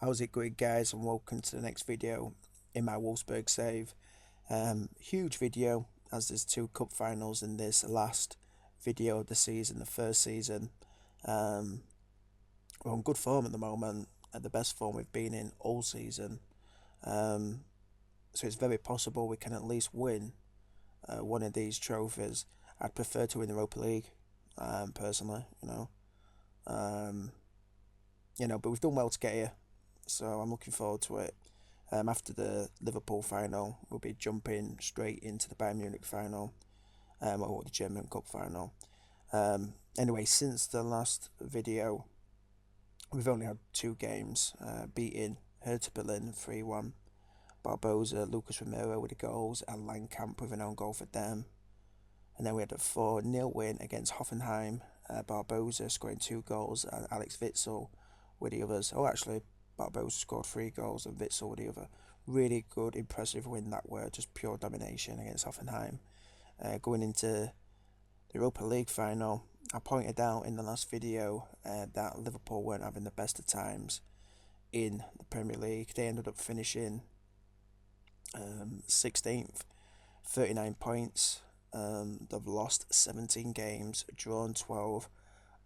How's it going, guys, and welcome to the next video in my Wolfsburg save. Huge video, as there's two cup finals in this last video of the season, the first season. We're on good form at the moment, at the best form we've been in all season. So it's very possible we can at least win one of these trophies. I'd prefer to win the Europa League, personally, but we've done well to get here, so I'm looking forward to it. After the Liverpool final, we'll be jumping straight into the Bayern Munich final, or the German Cup final. Anyway, since the last video, we've only had two games, beating Hertha Berlin 3-1, Barbosa, Lucas Romero with the goals, and Langkamp with an own goal for them. And then we had a 4-0 win against Hoffenheim, Barbosa scoring 2 goals, and Alex Witsel with the others. Oh, actually, Barbosa scored 3 goals and Witsel with the other. Really good, impressive win that were, just pure domination against Hoffenheim. Going into the Europa League final, I pointed out in the last video that Liverpool weren't having the best of times in the Premier League. They ended up finishing 16th, 39 points. They've lost 17 games, drawn 12,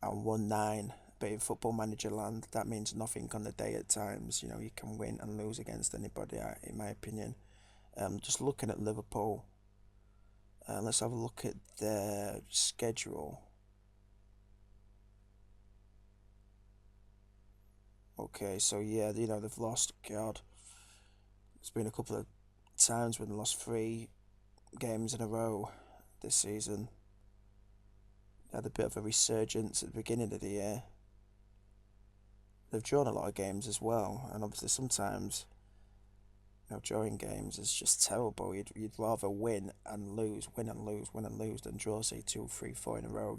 and won 9. But in football manager land, that means nothing on the day at times. You know, you can win and lose against anybody, in my opinion. Just looking at Liverpool, let's have a look at their schedule. Okay, so yeah, they've lost, God, it's been a couple of times when they lost 3 games in a row this season. They had a bit of a resurgence at the beginning of the year. They've drawn a lot of games as well, and obviously sometimes, drawing games is just terrible. You'd rather win and lose, win and lose, win and lose than draw, say, 2, 3, 4 in a row,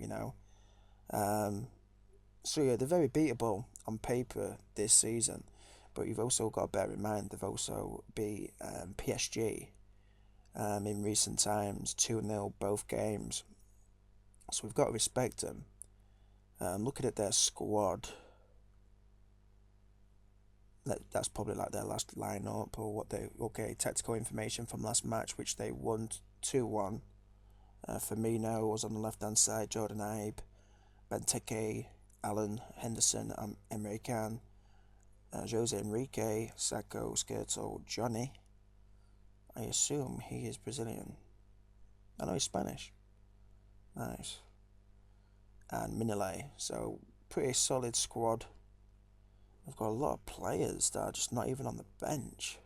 So yeah, they're very beatable on paper this season, but you've also got to bear in mind they've also beat PSG in recent times, 2-0 both games. So we've got to respect them. Looking at their squad, that's probably like their last lineup or what they. Okay, tactical information from last match, which they won 2-1. Firmino was on the left hand side, Jordan Ibe, Benteke, Allen, Henderson, and Emre Can, Jose Enrique, Sacco, Skirtle, Johnny. I assume he is Brazilian. I know he's Spanish. Nice. And Minile. So pretty solid squad. We've got a lot of players that are just not even on the bench.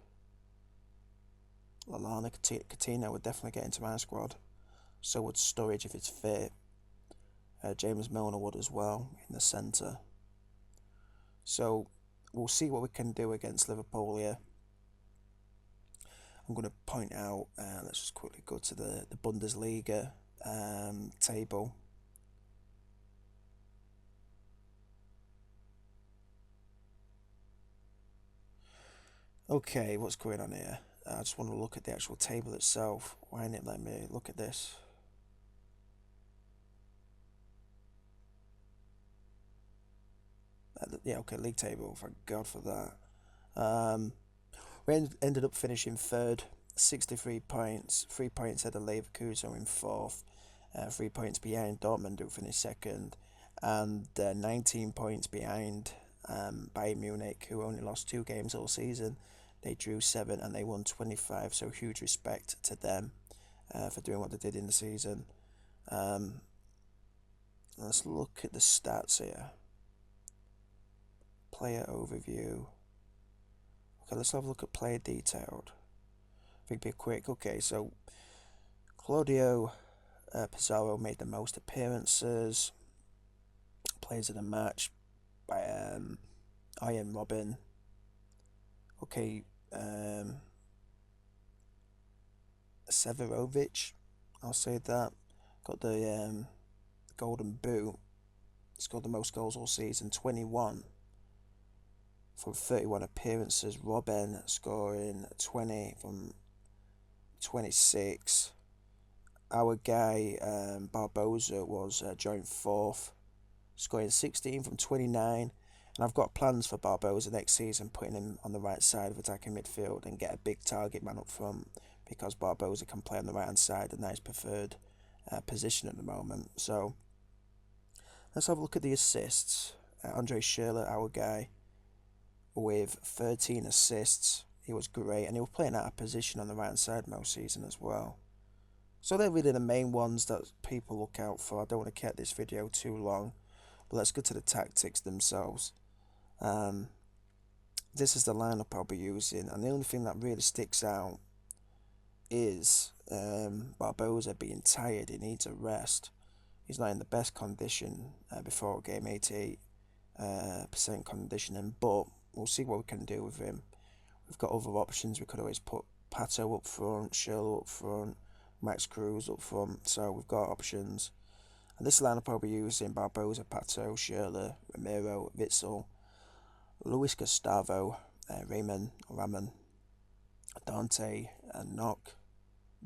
Lallana, Coutinho would definitely get into my squad. So would Sturridge if it's fit. James Milner would as well in the centre. So we'll see what we can do against Liverpool here. I'm going to point out, let's just quickly go to the Bundesliga table. Okay, what's going on here? I just want to look at the actual table itself. Why didn't it let me look at this? Yeah, okay, league table, thank God for that. We ended up finishing third, 63 points, 3 points ahead of Leverkusen in fourth, 3 points behind Dortmund, who finished second, and 19 points behind Bayern Munich, who only lost 2 games all season. They drew 7 and they won 25, so huge respect to them for doing what they did in the season. Let's look at the stats here. Player overview. Okay, let's have a look at player detailed. I think be quick. Okay, so Claudio Pizarro made the most appearances. Players of the match by Ian Robin. Okay, Severovic, I'll say that. Got the golden boot. Scored the most goals all season, 21 from 31 appearances. Robin scoring 20 from 26. Our guy Barbosa was joint 4th, scoring 16 from 29. And I've got plans for Barbosa next season, putting him on the right side of attacking midfield and get a big target man up front, because Barbosa can play on the right hand side and that is preferred position at the moment. So let's have a look at the assists. Andre Schürrle, our guy, with 13 assists. He was great, and he was playing out of position on the right hand side most season as well. So they're really the main ones that people look out for. I don't want to keep this video too long, but let's go to the tactics themselves. This is the lineup I'll be using, and the only thing that really sticks out is Barbosa being tired. He needs a rest. He's not in the best condition before game, 88% conditioning, but we'll see what we can do with him. We've got other options. We could always put Pato up front, Schürrle up front, Max Cruz up front, so we've got options. And this lineup I'll be using: Barbosa, Pato, Schürrle, Ramiro, Witsel, Luis Gustavo, Raymond, Dante, Nock,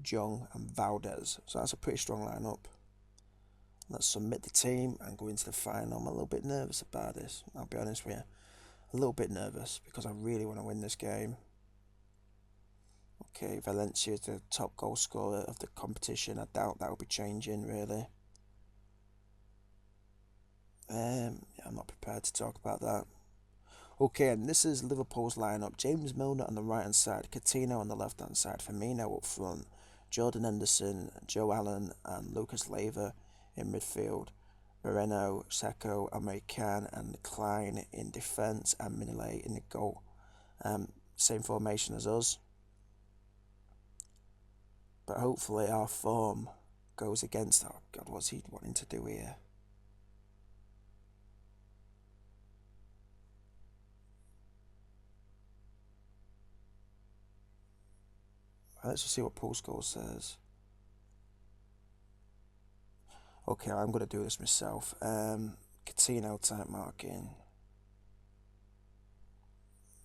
Jung, and Valdez. So that's a pretty strong lineup. Let's submit the team and go into the final. I'm a little bit nervous about this, I'll be honest with you. A little bit nervous because I really want to win this game. Okay, Valencia is the top goal scorer of the competition. I doubt that will be changing, really. I'm not prepared to talk about that. Okay, and this is Liverpool's lineup: James Milner on the right hand side, Coutinho on the left hand side, Firmino up front, Jordan Henderson, Joe Allen, and Lucas Leiva in midfield, Moreno, Sacco, American, and Klein in defence, and Mignolet in the goal. Same formation as us, but hopefully our form goes against. Oh God, what's he wanting to do here? Let's just see what Paul Scholes says. Okay, I'm going to do this myself. Coutinho type marking.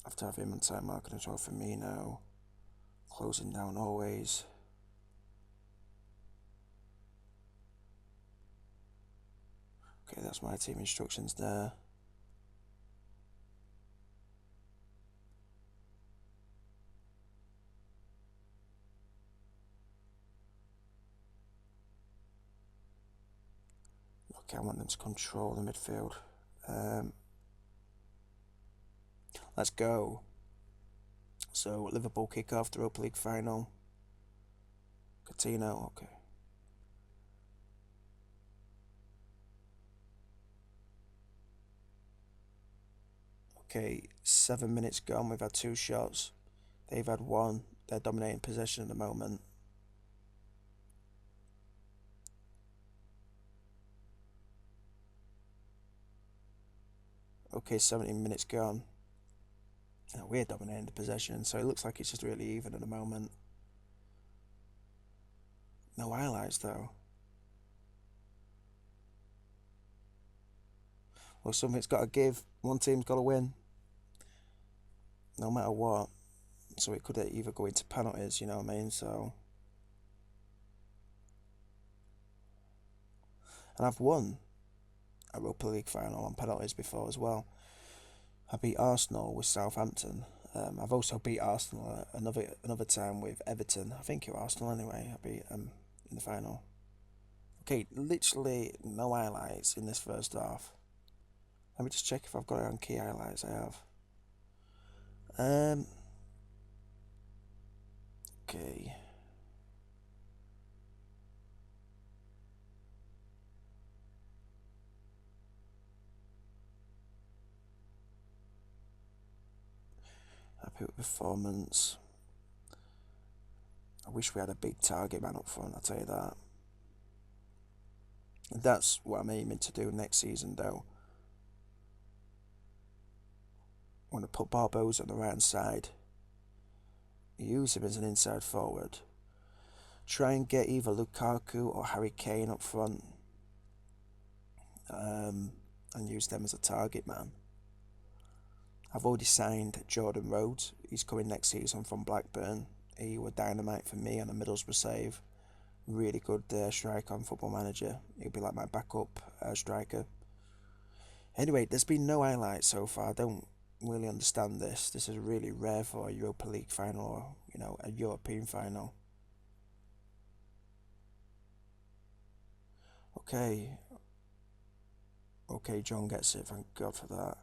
I have to have him on type marking as well. Firmino. Closing down always. Okay, that's my team instructions there. Okay, I want them to control the midfield. Let's go. So, Liverpool kick off the Europa League final. Coutinho, okay. Okay, 7 minutes gone. We've had 2 shots. They've had 1. They're dominating possession at the moment. Okay, 17 minutes gone. We're dominating the possession, so it looks like it's just really even at the moment. No highlights though. Well, something's got to give. One team's got to win, no matter what. So it could either go into penalties, you know what I mean? So, and I've won a Europa League final on penalties before as well. I beat Arsenal with Southampton. I've also beat Arsenal another time with Everton. I think it was Arsenal anyway. I beat them in the final. Okay, literally no highlights in this first half. Let me just check if I've got it on key highlights. I have. Okay. Happy with performance. I wish we had a big target man up front, I'll tell you that. And that's what I'm aiming to do next season though. I want to put Barbosa on the right hand side. Use him as an inside forward. Try and get either Lukaku or Harry Kane up front. And use them as a target man. I've already signed Jordan Rhodes. He's coming next season from Blackburn. He was dynamite for me on a Middlesbrough save. Really good striker on Football Manager. He'll be like my backup striker. Anyway, there's been no highlights so far. I don't really understand this. This is really rare for a Europa League final or, a European final. Okay. Okay, John gets it. Thank God for that.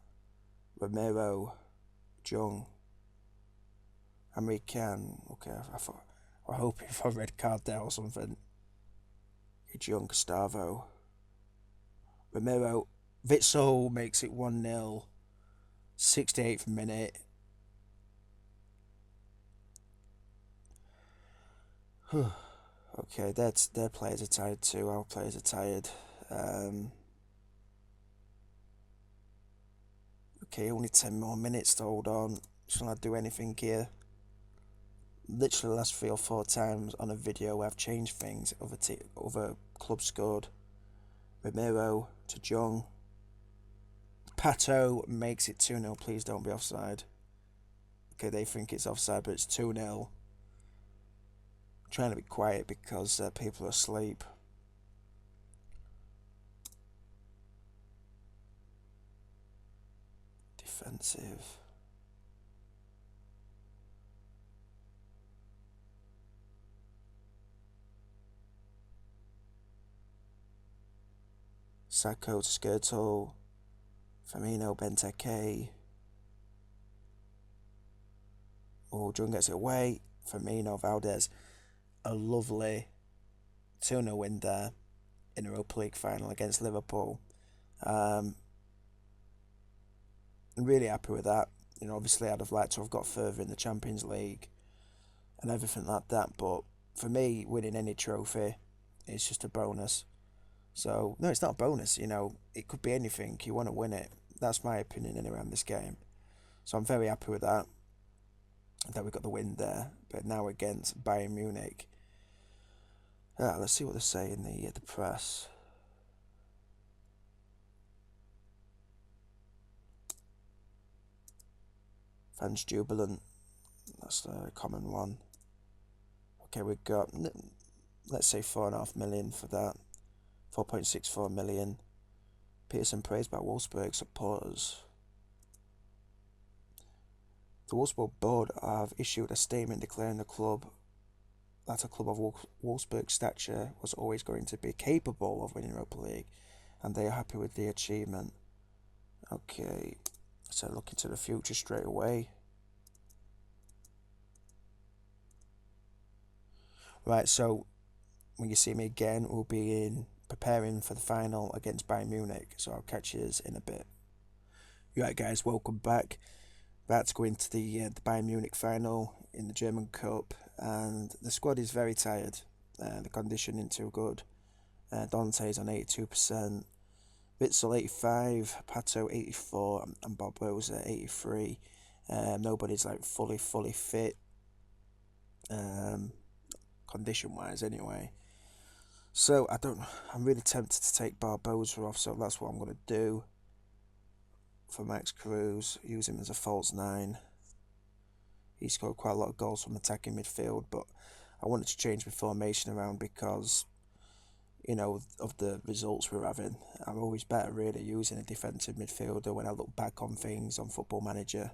Romero, Jung, American. Okay, I thought I was hoping for a red card there or something. Jung, Gustavo, Romero, Witsel makes it 1-0. 68th minute. Okay, their players are tired too. Our players are tired. Okay, only 10 more minutes to hold on. Shall I do anything here? Literally the last 3 or 4 times on a video I've changed things. Other clubs scored. Romero to Jung. Pato makes it 2-0. Please don't be offside. Okay, they think it's offside, but it's 2-0. I'm trying to be quiet because people are asleep. Defensive. Sacco to Skirtle. Firmino, Benteke. Oh, Jung gets it away. Firmino, Valdez. A lovely 2-0 win there in a Europa League final against Liverpool. I'm really happy with that. Obviously I'd have liked to have got further in the Champions League and everything like that, but for me, winning any trophy is just a bonus. So, no, it's not a bonus, it could be anything. You want to win it. That's my opinion anyway on this game. So I'm very happy with that we got the win there. But now against Bayern Munich. Let's see what they say in the press. Fans jubilant. That's the common one. Okay, we've got, let's say 4.5 million for that. 4.64 million. Peterson praised by Wolfsburg supporters. The Wolfsburg board have issued a statement declaring that a club of Wolfsburg stature was always going to be capable of winning Europa League, and they are happy with the achievement. Okay, so looking to the future straight away. Right, so when you see me again, we'll be preparing for the final against Bayern Munich, so I'll catch you in a bit. Right, guys, welcome back. About to go into the Bayern Munich final in the German Cup, and the squad is very tired. The condition isn't too good. Dante's on 82%, Witsel 85, Pato 84, and Bob Rose at 83. Nobody's like fully fit, condition-wise anyway. So I'm really tempted to take Barbosa off, so that's what I'm going to do. For Max Cruz, use him as a false 9. He scored quite a lot of goals from attacking midfield, but I wanted to change my formation around because, of the results we're having. I'm always better really using a defensive midfielder when I look back on things on Football Manager.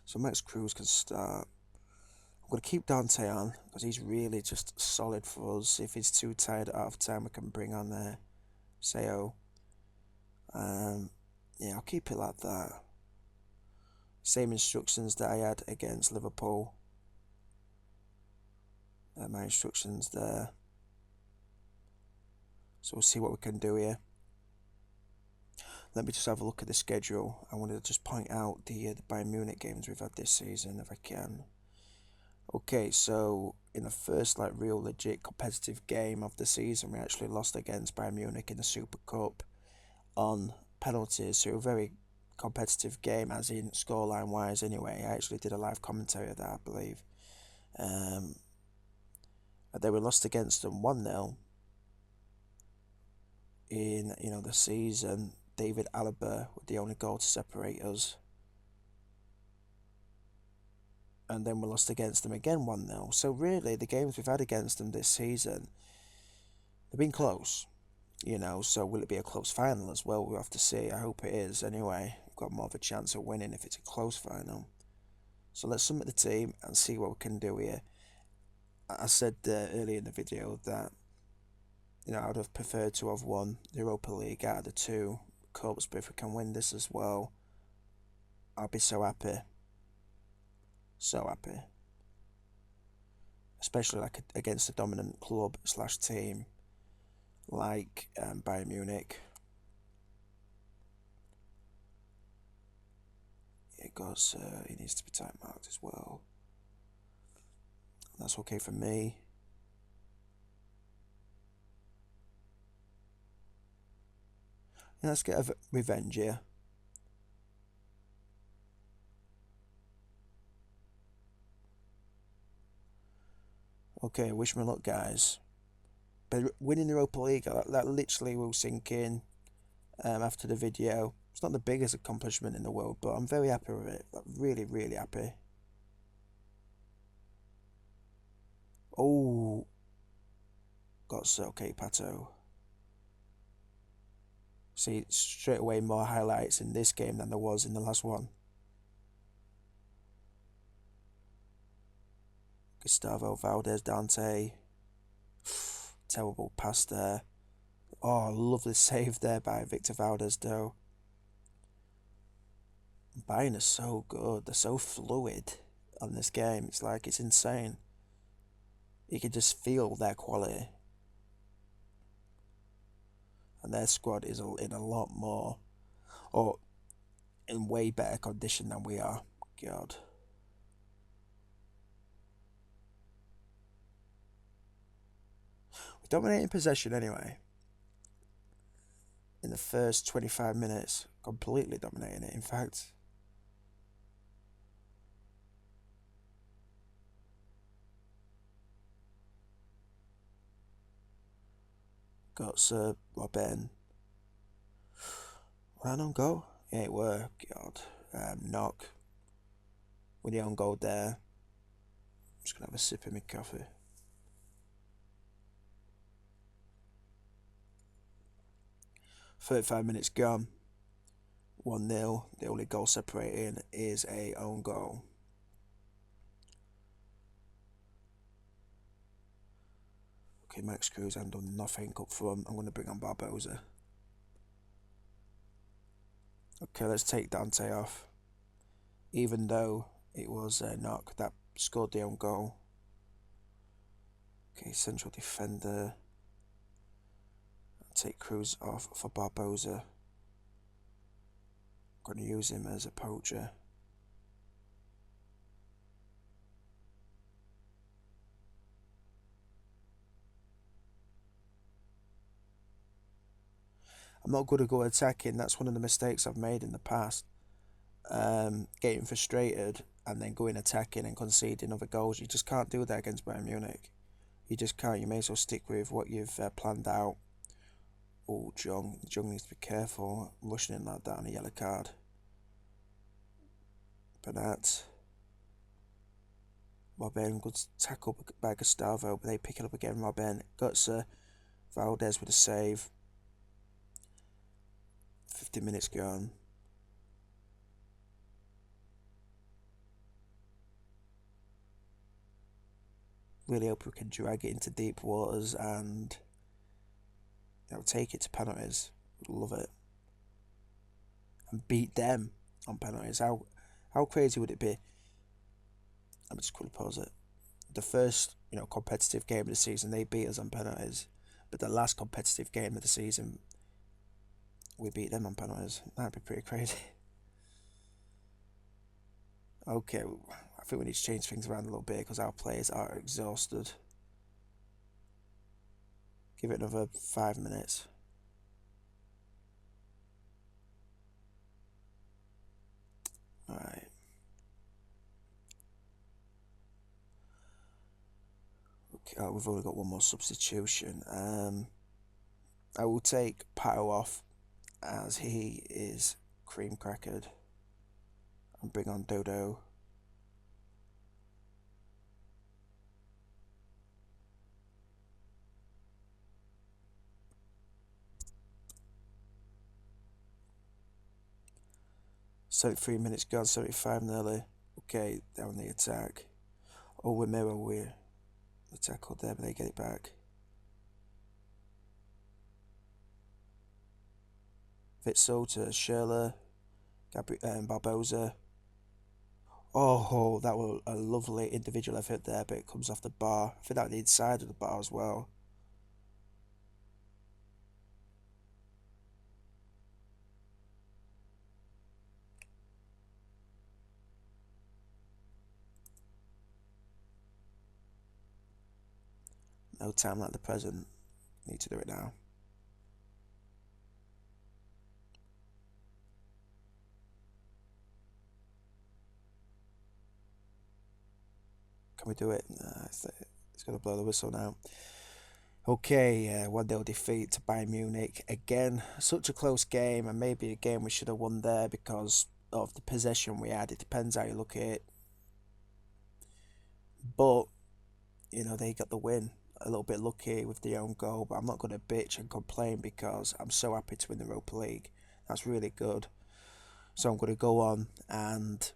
So Max Cruz can start. I'm going to keep Dante on because he's really just solid for us. If he's too tired at half time, we can bring on Seo. Yeah, I'll keep it like that. Same instructions that I had against Liverpool. My instructions there. So we'll see what we can do here. Let me just have a look at the schedule. I wanted to just point out the Bayern Munich games we've had this season, if I can. Okay, so in the first real legit competitive game of the season, we actually lost against Bayern Munich in the Super Cup on penalties. So a very competitive game, as in scoreline wise anyway. I actually did a live commentary of that, I believe. They were lost against them 1-0 in the season. David Alaba with the only goal to separate us. And then we lost against them again 1-0. So really, the games we've had against them this season, they've been close. You know, so will it be a close final as well? We'll have to see. I hope it is anyway. We've got more of a chance of winning if it's a close final. So let's submit the team and see what we can do here. I said earlier in the video that, you know, I would have preferred to have won the Europa League out of the two cups, but if we can win this as well, I'll be so happy. So happy. Especially like against a dominant club / team like Bayern Munich. It goes, he needs to be time marked as well. That's okay for me. Yeah, let's get a revenge here. Okay, wish me luck, guys. But winning the Europa League, that literally will sink in after the video. It's not the biggest accomplishment in the world, but I'm very happy with it. Like, really, really happy. Oh, got so okay, Pato. See, straight away more highlights in this game than there was in the last one. Gustavo, Valdez, Dante. Terrible pass there. Oh, lovely save there by Victor Valdez, though. Bayern are so good. They're so fluid on this game. It's like, it's insane. You can just feel their quality. And their squad is in a lot more, or in way better condition than we are. God. We're dominating possession anyway. In the first 25 minutes, completely dominating it, in fact. Got Sir Robin. Ran on goal? Yeah, it were. God. Knock. With the own goal there. I'm just going to have a sip of my coffee. "35 minutes gone. 1-0. The only goal separating is a own goal. Okay, Max Cruz and done nothing up front. I'm going to bring on Barbosa. Okay, let's take Dante off. Even though it was a knock that scored the own goal. Okay, central defender. I'll take Cruz off for Barbosa. I'm going to use him as a poacher. I'm not good at go attacking. That's one of the mistakes I've made in the past. Getting frustrated and then going attacking and conceding other goals. You just can't do that against Bayern Munich. You just can't. You may as well stick with what you've planned out. Oh, Jung needs to be careful. Rushing in like that on a yellow card. Bernat. Robin, good tackle by Gustavo, but they pick it up again. Robin. Gutser. Valdez with a save. 50 minutes gone. Really hope we can drag it into deep waters and, you know, take it to penalties. Love it. And beat them on penalties. How crazy would it be? Let me just quickly pause it. The first, you know, competitive game of the season, they beat us on penalties. But the last competitive game of the season, we beat them on penalties. That'd be pretty crazy. Okay, I think we need to change things around a little bit because our players are exhausted. Give it another 5 minutes. Alright. Okay, oh, we've only got one more substitution. I will take Pato off as he is cream crackered and bring on Dodo. 73 minutes gone, 75 nearly. Okay, down the attack. Oh, Romero, we're the tackle there, but they get it back. Witzel to Schürrle, Barbosa. Oh, that was a lovely individual effort there, but it comes off the bar. I think that the inside of the bar as well. No time like the present. Need to do it now. Can we do it? It's going to blow the whistle now. Okay, 1-0 defeat to Bayern Munich. Again, such a close game, and maybe a game we should have won there because of the possession we had. It depends how you look at it. But, they got the win. A little bit lucky with the own goal, but I'm not going to bitch and complain because I'm so happy to win the Europa League. That's really good. So I'm going to go on and,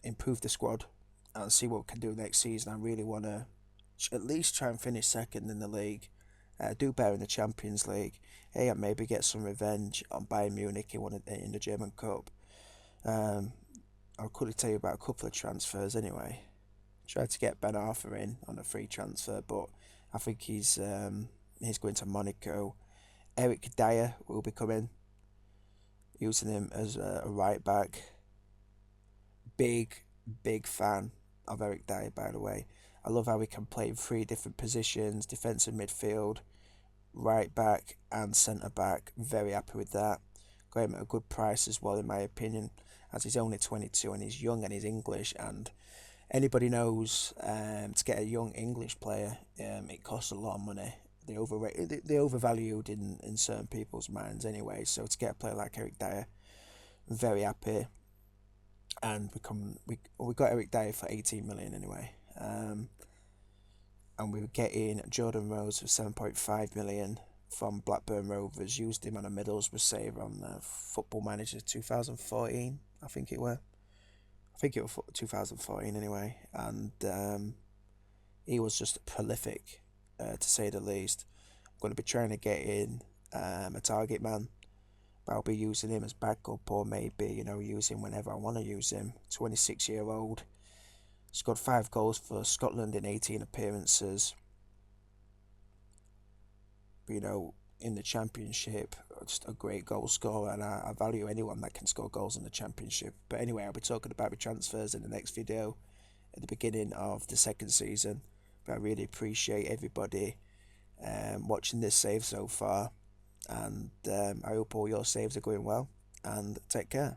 improve the squad and see what we can do next season. I really want to at least try and finish second in the league, do better in the Champions League. Hey, and maybe get some revenge on Bayern Munich in the German Cup. I could tell you about a couple of transfers anyway. Tried to get Ben Arthur in on a free transfer, but I think he's going to Monaco. Eric Dyer will be coming, using him as a right back. Big fan of Eric Dyer, by the way. I love how he can play in 3 different positions: defensive midfield, right back, and centre back. Very happy with that. Got him at a good price as well, in my opinion, as he's only 22 and he's young and he's English. And anybody knows, to get a young English player, it costs a lot of money. They're overvalued in certain people's minds anyway. So to get a player like Eric Dyer, I'm very happy. And we got Eric Dyer for 18 million anyway. And we were getting Jordan Rhodes for 7.5 million from Blackburn Rovers. Used him on a Middlesbrough save on Football Manager 2014, I think it was 2014 anyway. And he was just prolific, to say the least. I'm going to be trying to get in a target man, but I'll be using him as backup, or maybe, use him whenever I want to use him. 26-year-old. Scored 5 goals for Scotland in 18 appearances. But, in the Championship, just a great goal scorer, and I value anyone that can score goals in the Championship. But anyway, I'll be talking about the transfers in the next video at the beginning of the second season. But I really appreciate everybody watching this save so far, and I hope all your saves are going well, and take care.